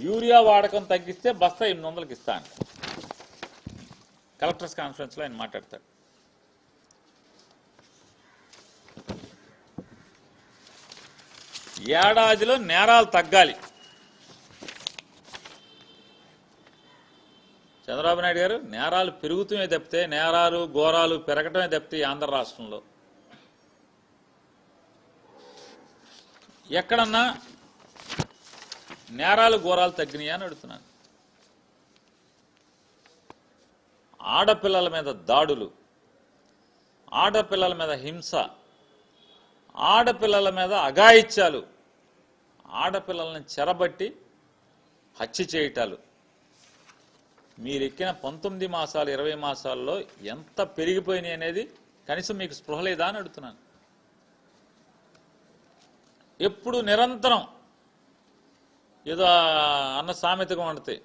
Urea వాడకం తగ్గిస్తే బస్తా 800కి ఇస్తా అంట. కలెక్టర్స్ కాన్ఫరెన్స్లో ఆయన మాట్లాడతాడు. ఏడాదిలో నేరాలు తగ్గాలి. చంద్రబాబు నాయుడు గారు నేరాలు పెరుగుతూనే తప్పితే, నేరాలు ఘోరాలు పెరగటమే తప్పితే ఆంధ్ర రాష్ట్రంలో ఎక్కడన్నా నేరాలు ఘోరాలు తగ్గినాయా అని అడుగుతున్నాను. ఆడపిల్లల మీద దాడులు, ఆడపిల్లల మీద హింస, ఆడపిల్లల మీద అఘాయిత్యాలు, ఆడపిల్లల్ని చెరబట్టి హత్య చేయటాలు మీరెక్కిన 19 మాసాలు 20 మాసాల్లో ఎంత పెరిగిపోయినాయి అనేది కనీసం మీకు స్పృహ లేదా అని అడుగుతున్నాను. ఎప్పుడు నిరంతరం ఏదో అన్న సామెతగా వండితే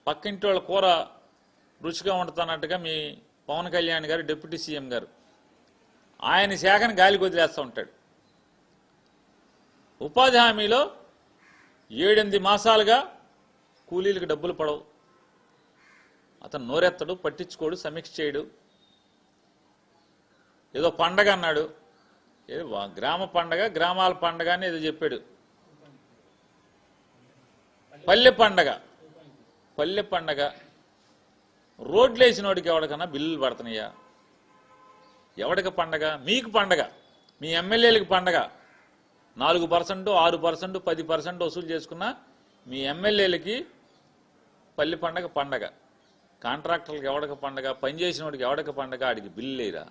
పక్కింటి వాళ్ళ కూర రుచిగా వండుతానట్టుగా మీ పవన్ కళ్యాణ్ గారు డిప్యూటీ సీఎం గారు ఆయన శాఖను గాలికి వదిలేస్తూ ఉంటాడు. ఉపాధి హామీలో 7-8 మాసాలుగా కూలీలకు డబ్బులు పడవు. అతను నోరెత్తడు, పట్టించుకోడు, సమీక్ష చేయడు. ఏదో పండగ అన్నాడు, ఏదో గ్రామ పండగ, గ్రామాల పండగ అని ఏదో చెప్పాడు. పల్లె పండగ, పల్లె పండగ. రోడ్లు వేసిన వాడికి ఎవడికన్నా బిల్లులు పడుతున్నాయా? ఎవడికి పండగ? మీకు పండగ, మీ ఎమ్మెల్యేలకు పండగ. 4%, 6%, 10% వసూలు చేసుకున్నా మీ ఎమ్మెల్యేలకి పల్లె పండగ పండగ. కాంట్రాక్టర్లకు ఎవడికి పండగ? పనిచేసిన వాడికి ఎవడికి పండగ? ఆడికి బిల్లు లేరా?